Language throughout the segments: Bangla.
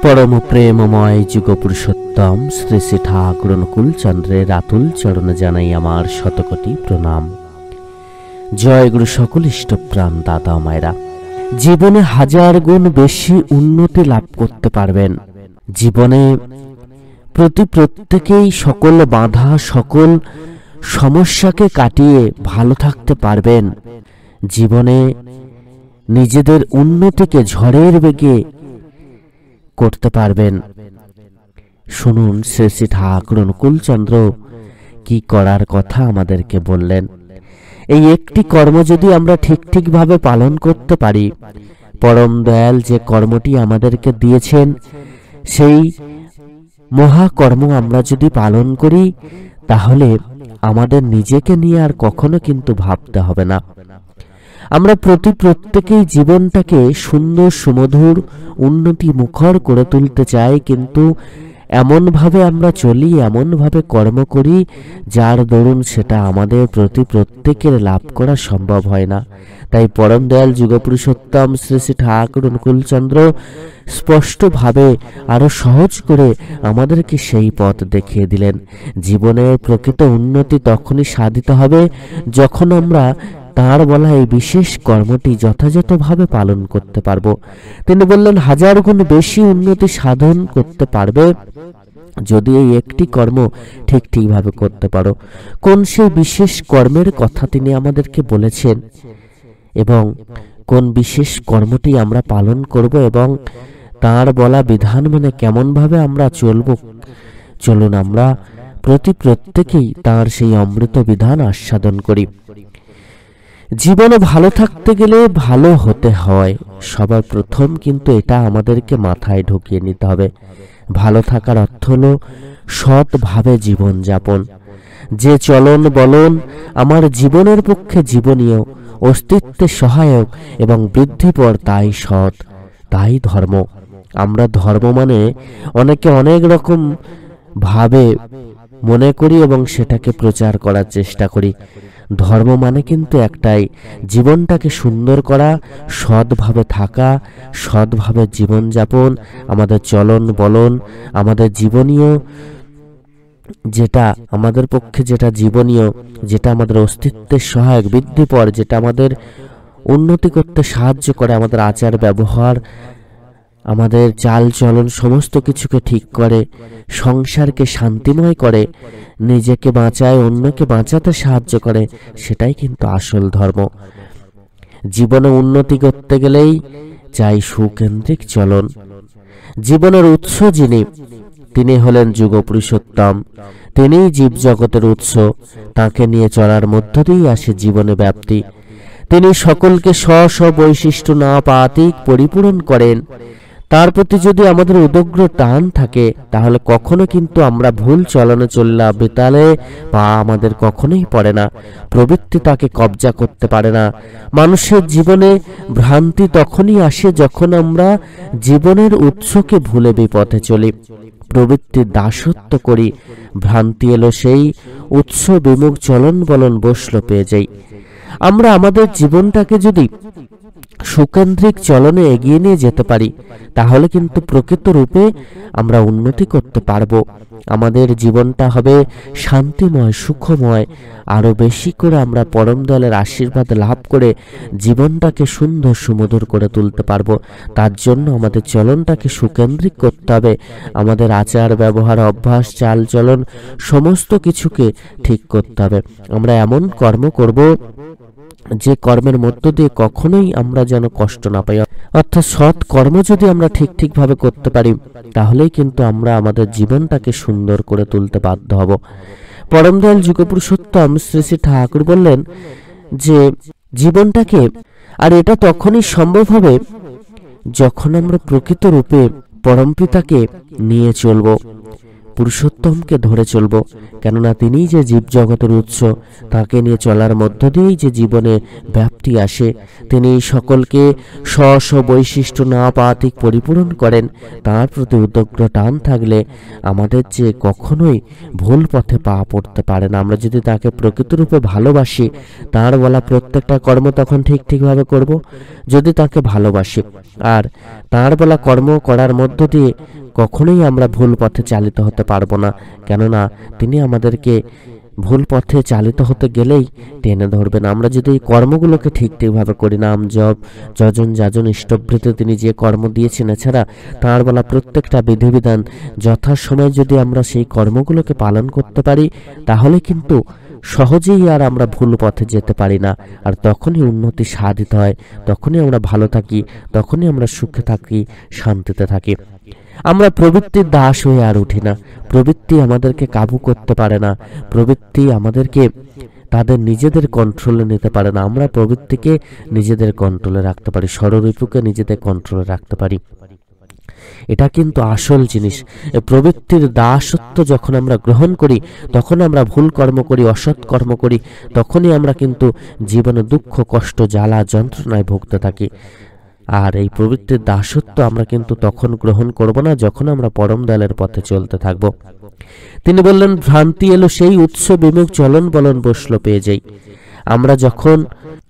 परम प्रेममय जुगपुरुषोत्तम श्री श्री ठाकुर अनुकूल चंद्रेर आतुल चरणे जानाई आमार शतकोटी प्रणाम। जय गुरु सकल इष्टप्राण दादा मायरा जीवने हजार गुण बेशी उन्नति लाभ करते पारबेन। जीवने प्रत्येकेई सकल बाधा सकल समस्याके काटिये भालो थाकते पारबेन। जीवने निजेदेर उन्नतिके झड़ेर बेगे करते पारबेन। शुनुन श्री श्री ठाकुर अनुकूल चंद्र की करार कथा आमादेरके बोललेन। এই একটি কর্ম যদি আমরা ঠিকভাবে পালন করতে পারি, পরম দয়াল যে কর্মটি আমাদেরকে দিয়েছেন সেই মহাকর্ম আমরা যদি পালন করি, তাহলে আমাদের নিজেকে নিয়ে আর কখনো কিন্তু ভাবতে হবে না। আমরা প্রত্যেকেই জীবনটাকে সুন্দর সুমধুর উন্নতি মুখর করে তুলতে চাই, কিন্তু এমন ভাবে আমরা চলি, এমন ভাবে কর্ম করি যার দরুন সেটা আমাদের প্রত্যেকের লাভ করা সম্ভব হয় না। তাই পরম দয়াল যুগপুরুষোত্তম শ্রী শ্রী ঠাকুর অনুকূল চন্দ্র স্পষ্ট ভাবে আরো সহজ করে আমাদেরকে সেই পথ দেখিয়ে দিলেন। জীবনের প্রকৃত উন্নতি তখনই সাধিত হবে যখন আমরা তার বলা এই বিশেষ কর্মটি যথাযথভাবে পালন করতে পারবো। তিনি বললেন, হাজার গুণ বেশি উন্নতি সাধন করতে পারবে যদি এই একটি কর্ম ঠিকভাবে করতে পারো। কোন সেই বিশেষ কর্মের কথা তিনি আমাদেরকে বলেছেন এবং কোন বিশেষ কর্মটি আমরা পালন করব এবং তার বলা বিধান মানে কেমন ভাবে আমরা চলব, চলুন আমরা প্রত্যেকেই তার সেই অমৃত বিধান আস্বাদন করি। জীবনে ভালো থাকতে গেলে ভালো হতে হয়, সবার প্রথম কিন্তু এটা আমাদেরকে মাথায় ঢুকিয়ে নিতে হবে। ভালো থাকার অর্থ হলো সৎভাবে জীবন যাপন। যে চলন বলন আমার জীবনের পক্ষে জীবনীয়, অস্তিত্বে সহায়ক এবং বৃদ্ধিপর, তাই সৎ, তাই ধর্ম। আমরা ধর্ম মানে অনেকে অনেক রকম ভাবে মনে করি এবং সেটাকে প্রচার করার চেষ্টা করি। ধর্ম মানে কিন্তু একটাই, জীবনটাকে সুন্দর করা, সৎভাবে থাকা, সৎভাবে জীবন যাপন, আমাদের চলন বলন, আমাদের জীবনীয় যেটা আমাদের পক্ষে যেটা জীবনীয়, যেটা আমাদের অস্তিত্বের সহায়ক, বৃদ্ধিপর, যেটা আমাদের উন্নতি করতে সাহায্য করে, আমাদের আচার ব্যবহার, আমাদের চাল চলন সমস্ত কিছুকে ঠিক করে, সংসারকে শান্তিময় করে, নিজেকে বাঁচায়, অন্যকে বাঁচাতে সাহায্য করে, সেটাই কিন্তু আসল ধর্ম। জীবনে উন্নতি করতে গেলেই চাই সুকেন্দ্রিক চলন। জীবনের উৎস যিনি, তিনি হলেন যুগপুরুষোত্তম, তিনিই জীব জগতের উৎস। তাকে নিয়ে চলার মধ্য দিয়েই আসে জীবনে ব্যাপ্তি। তিনি সকলকে স্ব বৈশিষ্ট্য না পাতিক পরিপূরণ করেন। তার প্রতি যদি আমাদের উদগ্র টান থাকে, তাহলে কখনো কিন্তু আমরা ভুল চলনে চললা বেতালে পা আমাদের কখনোই পড়ে না। প্রবৃত্তি তাকে কবজা করতে পারে না। মানুষের জীবনে ভ্রান্তি তখনই আসে যখন আমরা জীবনের উৎসকে ভুলে বিপথে চলি, প্রবৃত্তির দাসত্ব করি। ভ্রান্তি এলো সেই উৎস বিমুখ চলন বলন বসলো পেয়ে যাই। আমরা আমাদের জীবনটাকে যদি সুকেন্দ্রিক চলনে এগিয়ে নিয়ে যেতে পারি, তাহলে কিন্তু প্রকৃত রূপে আমরা উন্নতি করতে পারবো। আমাদের জীবনটা হবে শান্তিময়, সুখময়। আরো বেশি করে আমরা পরম দয়ালের আশীর্বাদ লাভ করে জীবনটাকে সুন্দর সুমধুর করে তুলতে পারবো। তার জন্য আমাদের চলনটাকে সুকেন্দ্রিক করতে হবে। আমাদের আচার ব্যবহার, অভ্যাস, চাল চলন সমস্ত কিছুকে ঠিক করতে হবে। আমরা এমন কর্ম করব যে কর্মের মধ্য দিয়ে কখনোই আমরা যেন কষ্ট না পাই। অর্থাৎ সৎ কর্ম যদি আমরা ঠিকভাবে করতে পারি, তাহলেই কিন্তু আমরা আমাদের জীবনটাকে সুন্দর করে তুলতে বাধ্য হব। পরম দয়াল যুগপুরুষোত্তম শ্রী শ্রী ঠাকুর বললেন যে জীবনটাকে, আর এটা তখনই সম্ভব হবে যখন আমরা প্রকৃত রূপে পরমপিতাকে নিয়ে চলব। পুরুষোত্তমকে ধরে চলব, কেননা তিনিই যে জীবজগতের উৎস। তাকে নিয়ে চলার মধ্য দিয়েই যে জীবনে ব্যাপ্তি আসে। তিনি সকলকে স্ব স্ব বৈশিষ্ট্য না পাতিক পরিপূরণ করেন। তার প্রতি উদ্গ্র টান থাকলে আমাদের যে কখনোই ভুল পথে পা পড়তে পারে না। আমরা যদি তাকে প্রকৃতরূপে ভালোবাসি, তার বলা প্রত্যেকটা কর্ম তখন ঠিকভাবে করব। যদি তাকে ভালোবাসি আর তার বলা কর্ম করার মধ্য দিয়ে কখনোই আমরা ভুল পথে চালিত হতে পারবো না, কেননা তিনি আমাদেরকে ভুল পথে চালিত হতে গেলেই টেনে ধরবেন। আমরা যদি এই কর্মগুলোকে ঠিকভাবে করি, নাম জপ যজন যাজন ইষ্টভৃতে তিনি যে কর্ম দিয়েছেন, এছাড়া তাঁর বলা প্রত্যেকটা বিধিবিধান যথাসময়ে যদি আমরা সেই কর্মগুলোকে পালন করতে পারি, তাহলে কিন্তু সহজেই আর আমরা ভুল পথে যেতে পারি না। আর তখনই উন্নতি সাধিত হয়, তখনই আমরা ভালো থাকি, তখনই আমরা সুখে থাকি, শান্তিতে থাকি। আমরা প্রবৃত্তির দাস হয়ে আর উঠি না। প্রবৃত্তি আমাদেরকে কাবু করতে পারে না, প্রবৃত্তি আমাদেরকে তাদের নিজেদের কন্ট্রোলে নিতে পারে না। আমরা প্রবৃত্তিকে নিজেদের কন্ট্রোলে রাখতে পারি, ষড়ঋপুকে নিজেদের কন্ট্রোলে রাখতে পারি। এটা কিন্তু আসল জিনিস। এই প্রবৃত্তির দাসত্ব যখন আমরা গ্রহণ করি, তখন আমরা ভুল কর্ম করি, অসৎ কর্ম করি, তখনই আমরা কিন্তু জীবনে দুঃখ, কষ্ট, জ্বালা, যন্ত্রণায় ভুগতে থাকি। আর এই প্রবৃত্তির দাসত্ব আমরা কিন্তু তখন গ্রহণ করব না, যখন আমরা পরম দয়ালের পথে চলতে থাকব। তিনি বললেন, ভ্রান্তি এলো সেই উৎস বিমুখ চলন বলন বসলো পেয়ে যাই। আমরা যখন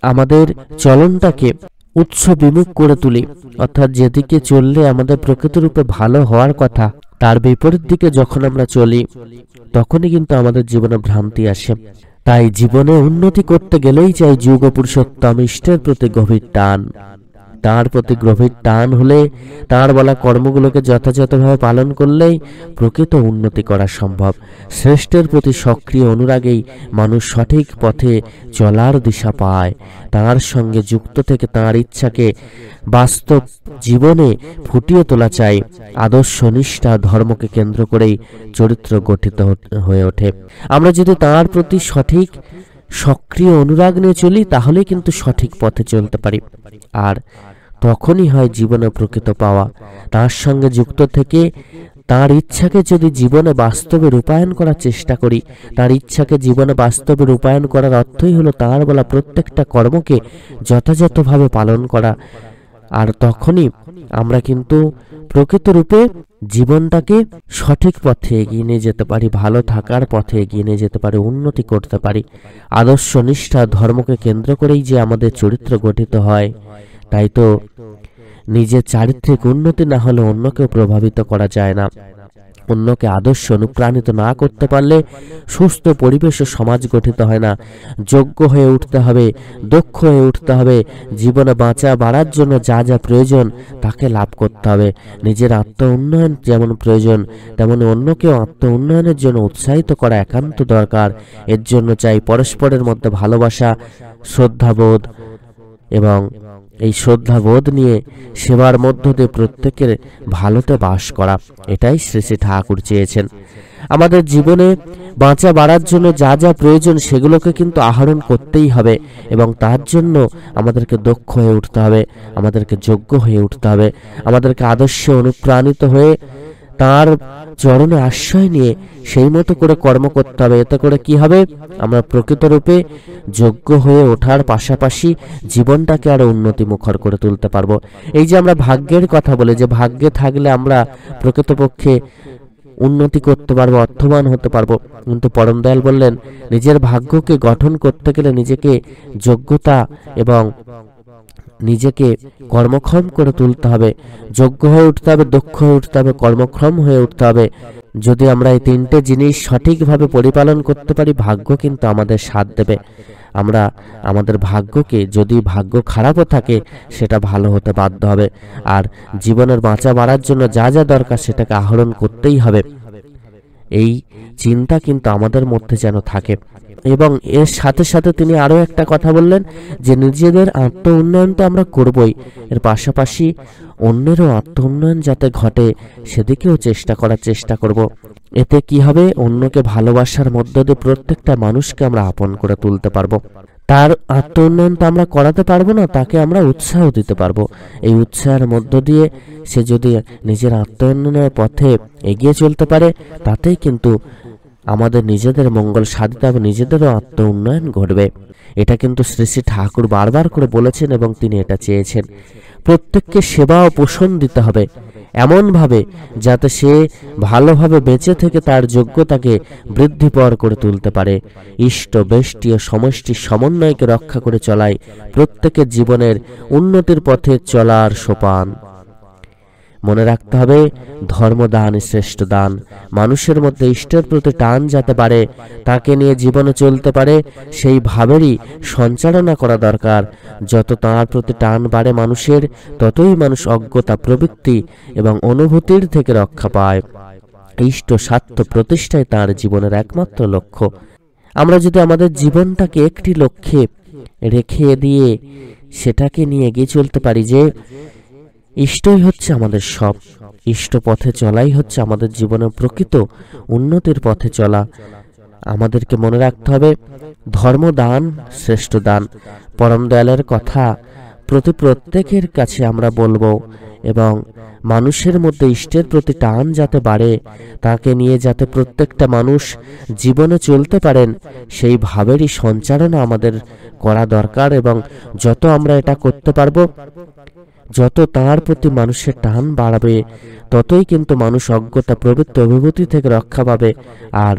আমাদের চলনটাকে উৎস বিমুখ করে তুলি, অর্থাৎ যেদিকে চললে আমাদের প্রকৃতরূপে ভালো হওয়ার কথা, তার বিপরীত দিকে যখন আমরা চলি, তখনই কিন্তু আমাদের জীবনে ভ্রান্তি আসে। তাই জীবনে উন্নতি করতে গেলেই চাই যুগ পুরুষোত্তম ইষ্টের প্রতি গভীর টান। তার প্রতি গভীর টান হলে, তার বলা কর্মগুলোকে যথাযথভাবে পালন করলেই প্রকৃত উন্নতি করা সম্ভব। শ্রেষ্ঠের প্রতি সক্রিয় অনুরাগেই মানুষ সঠিক পথে চলার দিশা পায়। তার সঙ্গে যুক্ত থেকে তার ইচ্ছাকে বাস্তব জীবনে ফুটিয়ে তোলা চাই। আদর্শ নিষ্ঠা ধর্মকে কেন্দ্র করেই চরিত্র গঠিত হয়ে ওঠে। আমরা যদি তার প্রতি সঠিক সক্রিয় অনুরাগ নিয়ে চলি, তাহলে কিন্তু সঠিক পথে চলতে পারি। আর তখনই হয় জীবনে প্রকৃত পাওয়া। তার সঙ্গে যুক্ত থেকে তার ইচ্ছাকে যদি জীবনে বাস্তবে রূপায়ণ করার চেষ্টা করি, তার ইচ্ছাকে জীবনে বাস্তবে রূপায়ণ করার অর্থই হলো তার বলা প্রত্যেকটা কর্মকে যথাযথভাবে পালন করা। আর তখনই আমরা কিন্তু প্রকৃত রূপে জীবনটাকে সঠিক পথে এগিয়ে নিয়ে যেতে পারি, ভালো থাকার পথে এগিয়ে নিয়ে যেতে পারি, উন্নতি করতে পারি। আদর্শ নিষ্ঠা ধর্মকে কেন্দ্র করেই যে আমাদের চরিত্র গঠিত হয়। তাই তো নিজের চারিত্রিক উন্নতি না হলে অন্যকেও প্রভাবিত করা যায় না। অন্যকে আদর্শ অনুপ্রাণিত না করতে পারলে সুস্থ পরিবেশ ও সমাজ গঠিত হয় না। যোগ্য হয়ে উঠতে হবে, দক্ষ হয়ে উঠতে হবে। জীবনে বাড়ার জন্য যা যা প্রয়োজন তাকে লাভ করতে হবে। নিজের আত্ম উন্নয়ন যেমন প্রয়োজন, তেমনি অন্যকেও আত্ম উন্নয়নের জন্য উৎসাহিত করা একান্ত দরকার। এর জন্য চাই পরস্পরের মধ্যে ভালোবাসা, শ্রদ্ধাবোধ, এবং এই শ্রদ্ধাবোধ নিয়ে সেবার মধ্য দিয়ে প্রত্যেকের ভালোতে বাস করা। এটাই শ্রী শ্রী ঠাকুর চেয়েছেন। আমাদের জীবনে বাড়ার জন্য যা যা প্রয়োজন সেগুলোকে কিন্তু আহরণ করতেই হবে, এবং তার জন্য আমাদেরকে দক্ষ হয়ে উঠতে হবে, আমাদেরকে যোগ্য হয়ে উঠতে হবে, আমাদেরকে আদর্শে অনুপ্রাণিত হয়ে তার চরণে আশ্রয় নিয়ে সেই মতো করে কর্ম করতে হবে। এতে করে কি হবে? আমরা প্রকৃত রূপে যোগ্য হয়ে ওঠার পাশাপাশি জীবনটাকে আরো উন্নতি মুখর করে তুলতে পারবো। এই যে আমরা ভাগ্যের কথা বলে, যে ভাগ্যে থাকলে আমরা প্রকৃতপক্ষে উন্নতি করতে পারবো, অর্থবান হতে পারবো, কিন্তু পরম দয়াল বললেন নিজের ভাগ্যকে গঠন করতে গেলে নিজেকে যোগ্যতা এবং নিজেকে কর্মক্ষম করে তুলতে হবে, যোগ্য হয়ে উঠতে হবে, দক্ষ হয়ে উঠতে হবে, কর্মক্ষম হয়ে উঠতে হবে। যদি আমরা এই তিনটে জিনিস সঠিকভাবে পরিপালন করতে পারি, ভাগ্য কিন্তু আমাদের সাথ দেবে। আমরা আমাদের ভাগ্যকে, যদি ভাগ্য খারাপও থাকে সেটা ভালো হতে বাধ্য হবে। আর জীবনের বাড়ার জন্য যা যা দরকার সেটাকে আহরণ করতেই হবে। এই চিন্তা কিন্তু আমাদের মধ্যে যেন থাকে। এবং এর সাথে সাথে তিনি আরো একটা কথা বললেন যে নিজেদের আত্ম উন্নয়ন তো আমরা করবই, এর পাশাপাশি অন্যেরও আত্ম উন্নয়ন যাতে ঘটে সেদিকেও চেষ্টা করব। এতে কি হবে? অন্যকে ভালোবাসার মধ্য দিয়ে প্রত্যেকটা মানুষকে আমরা আপন করে তুলতে পারবো। তার আত্ম উন্নয়ন তো আমরা করাতে পারবো না, তাকে আমরা উৎসাহ দিতে পারবো। এই উৎসাহের মধ্য দিয়ে সে যদি নিজের আত্ম উন্নয়নের পথে এগিয়ে চলতে পারে, তাতেই কিন্তু আমাদের নিজেদের মঙ্গল সাধিত হবে, নিজেদেরও আত্ম উন্নয়ন ঘটবে। এটা কিন্তু শ্রী শ্রী ঠাকুর বারবার করে বলেছেন এবং তিনি এটা চেয়েছেন। প্রত্যেককে সেবা ও পোষণ দিতে হবে এমনভাবে যাতে সে ভালোভাবে বেঁচে থেকে তার যোগ্যতাকে বৃদ্ধিপর করে তুলতে পারে। ইষ্ট বেষ্টি ও সমষ্টির সমন্বয়কে রক্ষা করে চলাই প্রত্যেকের জীবনের উন্নতির পথে চলার সোপান। মনে রাখতে হবে, ধর্মদান শ্রেষ্ঠ দান। মানুষের মধ্যে ইষ্টের প্রতি টান যাতে পারে, তাকে নিয়ে জীবনে চলতে পারে, সেই ভাবেরই সঞ্চালনা করা দরকার। যত তাঁর প্রতি টান বাড়ে মানুষের, ততই মানুষ অজ্ঞতা, প্রবৃত্তি এবং অনুভূতির থেকে রক্ষা পায়। ইষ্ট স্বার্থ প্রতিষ্ঠাই তাঁর জীবনের একমাত্র লক্ষ্য। আমরা যদি আমাদের জীবনটাকে একটি লক্ষ্যে রেখে দিয়ে সেটাকে নিয়ে এগিয়ে চলতে পারি যে ইষ্টই হচ্ছে আমাদের সব, ইষ্ট পথে চলাই হচ্ছে আমাদের জীবনের প্রকৃত উন্নতির পথে চলা। আমাদেরকে মনে রাখতে হবে, ধর্মদান শ্রেষ্ঠ দান। পরম দয়ালের কথা প্রত্যেকের কাছে আমরা বলবো এবং মানুষের মধ্যে ইষ্টের প্রতি টান যাতে বাড়ে, তাকে নিয়ে যাতে প্রত্যেকটা মানুষ জীবনে চলতে পারেন, সেই ভাবেরই সঞ্চালনা আমাদের করা দরকার। এবং যত আমরা এটা করতে পারবো, যত তাঁর প্রতি মানুষের টান বাড়াবে, ততই কিন্তু মানুষ অজ্ঞতা, প্রবৃত্তি, অভিভূতি থেকে রক্ষা পাবে, আর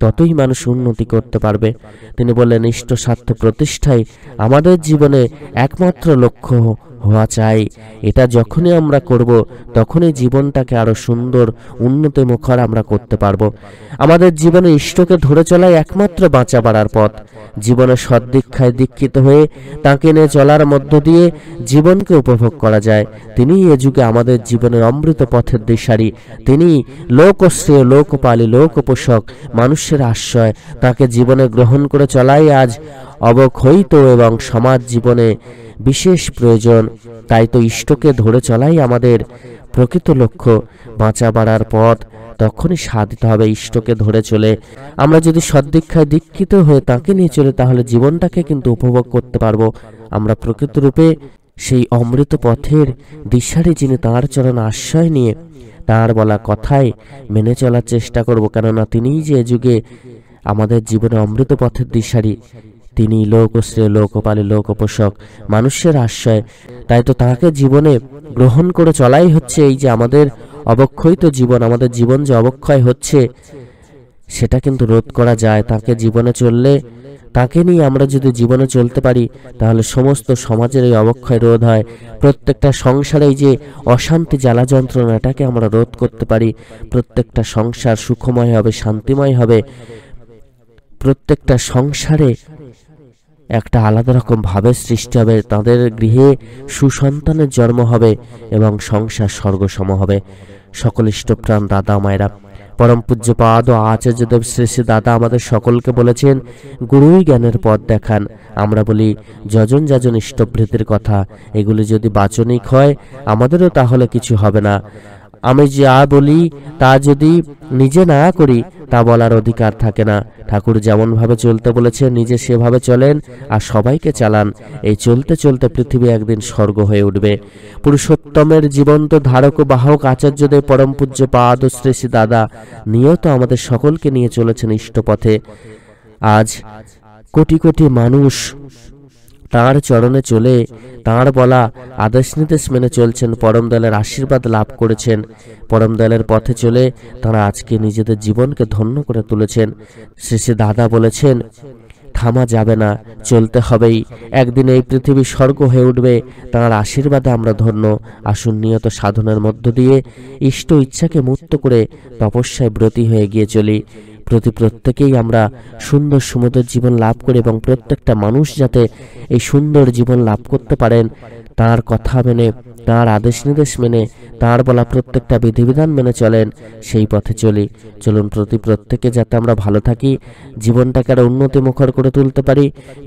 ততই মানুষ উন্নতি করতে পারবে। তিনি বললেন, ইষ্ট স্বার্থ প্রতিষ্ঠাই আমাদের জীবনে একমাত্র লক্ষ্য হওয়া চাই। এটা যখনই আমরা করব, তখনই জীবনটাকে আরো সুন্দর, উন্নতি মুখর আমরা করতে পারবো। আমাদের জীবনে ইষ্টকে ধরে চলাই একমাত্র বাঁচা বাড়ার পথ। জীবনে সদ্দীক্ষায় দীক্ষিত হয়ে তাকে নিয়ে চলার মধ্য দিয়ে জীবনকে উপভোগ করা যায়। তিনি এ যুগে আমাদের জীবনের অমৃত পথের দিশারি। তিনি লোকশ্রেয়, লোকপালী, লোকপোষক, মানুষের আশ্রয়। তাকে জীবনে গ্রহণ করে চলাই আজ অবক্ষয়িত এবং সমাজ জীবনে বিশেষ প্রয়োজন। তাই তো ইষ্টকে ধরে চলাই আমাদের প্রকৃত লক্ষ্য। বাঁচা বাড়ার পথ তখনই সাধিত হবে ইষ্টকে ধরে চলে। আমরা যদি সদ্দীক্ষায় দীক্ষিত হয়ে তাকে নিয়ে চলে, তাহলে জীবনটাকে কিন্তু উপভোগ করতে পারবো। আমরা প্রকৃত রূপে সেই অমৃত পথের দিশারি, যিনি তাঁর চরণ আশ্রয় নিয়ে তাঁর বলা কথায় মেনে চলার চেষ্টা করব। কেননা তিনিই যে যুগে আমাদের জীবনে অমৃত পথের দিশারি, তিনি লোকশ্রেয়, লোকপালী, লোকপোষক, মানুষের আশ্রয়। তাই তো তাকে জীবনে গ্রহণ করে চলাই হচ্ছে এই যে আমাদের অবক্ষয়িত জীবন। আমাদের জীবন যে অবক্ষয় হচ্ছে, সেটা কিন্তু রোধ করা যায় তাকে জীবনে চললে। তাকে নিয়ে আমরা যদি জীবনে চলতে পারি, তাহলে সমস্ত সমাজের এই অবক্ষয় রোধ হয়। প্রত্যেকটা সংসারে এই যে অশান্তি, জ্বালা যন্ত্রণা, এটাকে আমরা রোধ করতে পারি। প্রত্যেকটা সংসার সুখময় হবে, শান্তিময় হবে। প্রত্যেকটা সংসারে একটা আলাদা রকম ভাবের সৃষ্টি হবে, তাদের গৃহে সুসন্তানের জন্ম হবে এবং সংসার স্বর্গসম হবে। সকল ইষ্টপ্রাণ দাদা মায়েরা, পরম পূজ্যপাদ ও আচার্যদেব শ্রী শ্রী দাদা আমাদের সকলকে বলেছেন, গুরুই জ্ঞানের পথ দেখান। আমরা বলি যজন যাজন ইষ্টভৃতির কথা, এগুলি যদি বাচনিক হয় আমাদেরও তাহলে কিছু হবে না। আমি যা বলি তা যদি নিজে না করি, তা বলার অধিকার থাকে না। ঠাকুর যেমন ভাবে চলতে বলেছেন, নিজে সেভাবে চলেন আর সবাইকে চালান। এই চলতে চলতে পৃথিবী একদিন স্বর্গ হয়ে উঠবে। পুরুষোত্তমের জীবন্ত ধারক ও বাহক আচার্যদেব পরম পূজ্য পাদ ও শ্রী শ্রী দাদা নিয়ত আমাদের সকলকে নিয়ে চলেছেন ইষ্টপথে। আজ কোটি কোটি মানুষ তাঁর চরণে চলে তাঁর বলা আদেশ নির্দেশ মেনে চলছেন, পরম দয়ালের আশীর্বাদ লাভ করেছেন। পরম দয়ালের পথে চলে তাঁরা আজকে নিজেদের জীবনকে ধন্য করে তুলেছেন। শ্রী শ্রী দাদা বলেছেন, থামা যাবে না, চলতে হবেই। একদিন এই পৃথিবী স্বর্গ হয়ে উঠবে। তাঁর আশীর্বাদে আমরা ধন্য। আসুন নিয়ত সাধনের মধ্য দিয়ে ইষ্ট ইচ্ছাকে মুক্ত করে তপস্যায় ব্রতী হয়ে গিয়ে চলি। প্রত্যেকেই আমরা সুন্দর সুমধুর জীবন লাভ করি এবং প্রত্যেকটা মানুষ যাতে এই সুন্দর জীবন লাভ করতে পারেন, তাঁর কথা মেনে, তাঁর আদেশ নির্দেশ মেনে, তাঁর বলা প্রত্যেকটা বিধিবিধান মেনে চলেন, সেই পথে চলি। চলুন প্রত্যেকে যাতে আমরা ভালো থাকি, জীবনটাকে আরো উন্নতি মুখর করে তুলতে পারি,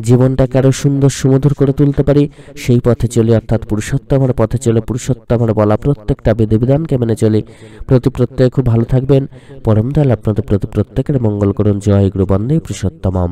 জীবনটাকে আরো সুন্দর সুমধুর করে তুলতে পারি, সেই পথে চলি। অর্থাৎ পুরুষোত্তমের পথে চলে পুরুষোত্তমের বলা প্রত্যেকটা বিধিবিধানকে মেনে চলি। প্রত্যেকে খুব ভালো থাকবেন। পরম দয়াল আপনাদের প্রত্যেকের মঙ্গল করুন। জয় গুরু বন্দে পুরুষোত্তমম।